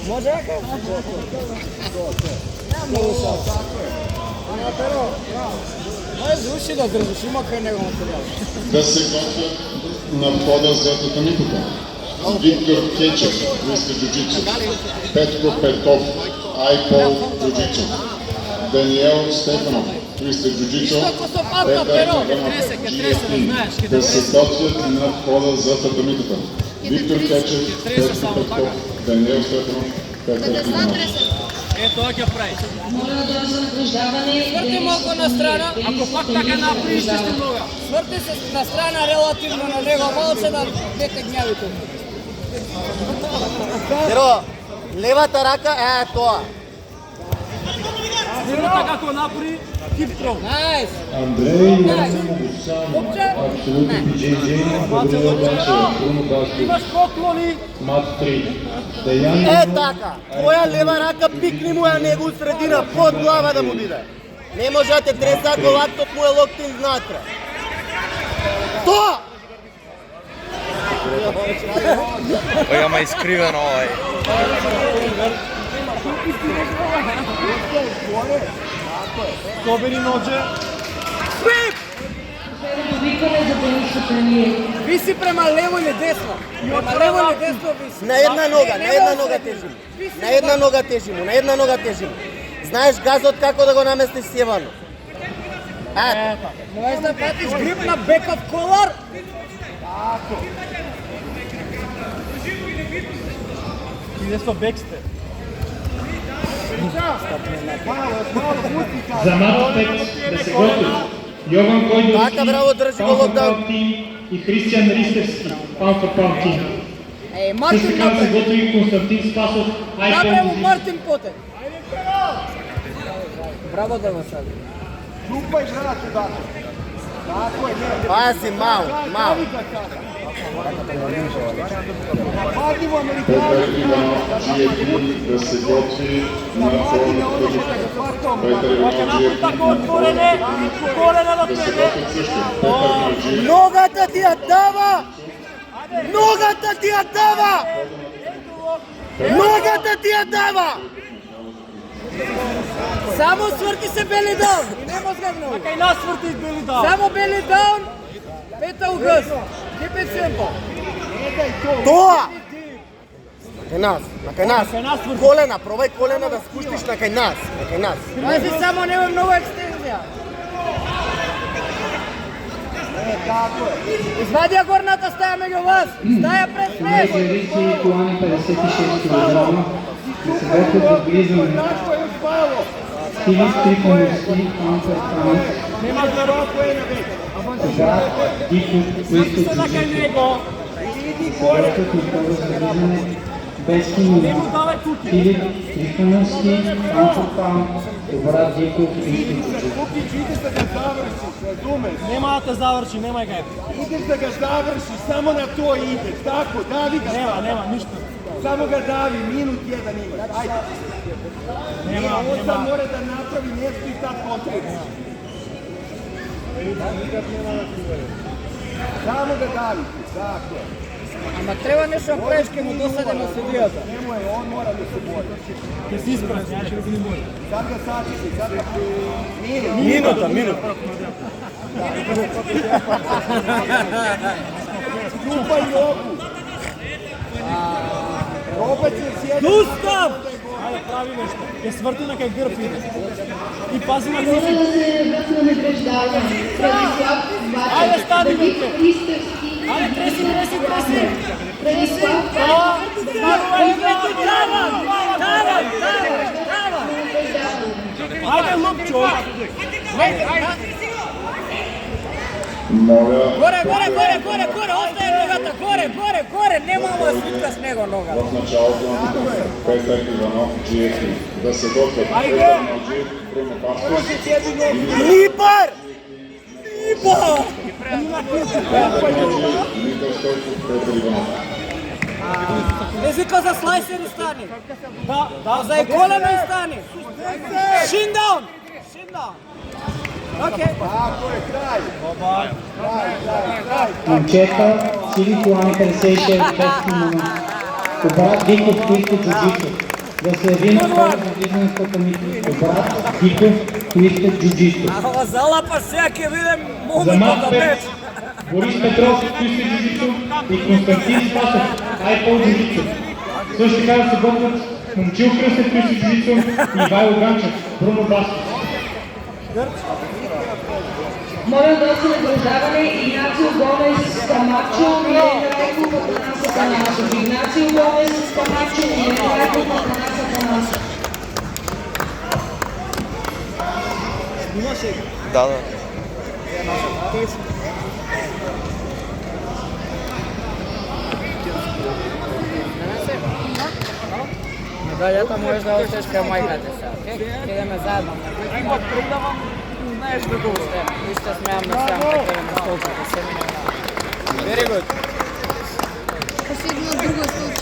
Може да кажеш? Няма много шанс. Pero, можеш за уши да држиш, има кај него материјал. Да се готвят на входа за татамитата. Виктор Кечев, Мистер Джуджицу. Петко Петков, Айпол Джуджицу. Даниел Стефанов, Мистер Джуджицу. Петър Иванов, GFT. Да се готвят на входа за татамитата. Виктор Кечев, Петко Петков, Даниел Стефанов, Петър Иванов. Ето, ќе прави. Сврти малко на страна, ако пак така направиш, ще сте много. Сврти се на страна релативно на него, малце да вете гнявите. Еро, левата рака е тоа. Сврта како направи, хип-трол. Найс! Андрей Јанов, апсолутно BJJ, Габриел Ганчев, Бруно Басков. Имаш поклони. Мат 3. Е така, твоја лева рака пикни му ја него у средина, под глава да му биде. Не може да те треса ако лактот му е локтин внатре. Тоа! Ој, ама искривено овај. Собери ноđe. Свип! Виси према лево или десно? Према лево или десно виси? На една нога тежи му. На една нога тежи му, на една нога тежи му. Знаеш газот како да го наместиш севано? Ето. Можеш да пратиш грип на бекот колар? Иде со бексте. За Мат 5 да се готви. Јован Којдовски, Така, браво, држи го локдаун. и Христијан Ристевски, Пан for Пан тим. Ей, Също Мартин така се направи. готви Константин Спасов, Направи му Айпол. Мартин Потек. Браво да го сади. Пази, мал. Петър Иванов, GFT, да се готви на входа на татамитата. Петър Иванов, GFT, Тако отворене, колена до да се тебе. готвят също. Петър на GFT. Ногата ти ја дава! Ногата ти ја дава! Ногата ти ја дава! Само сврти се бели даун. И не мозга много. Така и нас сврти бели даун. Само бели даун. Пета у гъс. Keep it simple. Тоа! На кај нас. Колена, пробај колена да спуштиш на кај нас. Пази само немој много екстензија. Извади ја горната стаја меѓу вас. Стаја пред него. Рици Колани 56 кг. Да се готви за влизане. Филип Трифоновски, Пан for Пан. Нема здраво кој на век. Така, Диков, Христо Се на кај Джуджицу. него. Готвят на входа за влизане. Без химия. Нему давај куки. Филип Трифоновски, Пан for Пан. Добра Диков, Христо Джуджицу. Идеш да ga završiš, razumeš? Нема да те заврши, нема гај. Ideš da ga završiš, samo na to ideš, tako, davi ga sada. Нема, ништо. Samo ga davi, minut jedan imaš, ajde. On sad mora da napravi nešto i sad kontribuš. Samo ga davi, tako je. Ама треба нешто да правиш ке му досаде на судијата. Nemo je, on mora da se bori. Ке си испраш, ја ќе го бори. Sad ga sačiši, sad ga... Минута. Čupaj jogu. Opet će sjeti. Дустав! Ајде, прави нешто. Ке сврти на кај грб иде. И пази на Моля носи. да се вртно награждаване. Премислав Ајде, стани, бе. Ристевски. Ајде, треси. Премислав Ајде, лупчо. Моля, Горе, остаje ногата, горе, нема ова свитка с него нога. в началото на татамитата. Петър Иванов, GFT, да се готвят. Айде! Петър на GFT, Бруно Басков. Липар! Димитър Стойков, Петър Иванов. Езика за слайсер и стани. Да, за колено и стани. Shin down. Окей. Tako je, kraj. Анчета, Сили Колани 56, 5 кг. Добра Диков, Христо Джуджицу. да се яви на входа за влизане в стопаните брат Кико Христо Джуджито. Ала залапа сега ќе видим За моментот мат да 5 меч. Борис Петров Христо Джуджито и Константин Спасов Айпол Джуджито. Също така да се готвят Момчил Кръстев Христо Джуджито и Ивайло Ганчев Бруно Басков. Моля доста награждаване Игнацио Гомес Камачо, Милен Райков, Атанаса Танасов. Игнацио Гомес Камачо, Милен Райков, Атанаса Танасов. Да, да. Медалјата може да остеш кај мајката сега. Ќе идеме заедно. Има предавам, знаеш да го сте. И ще смеам на сега на столчата. Very good. Последно друго столчик.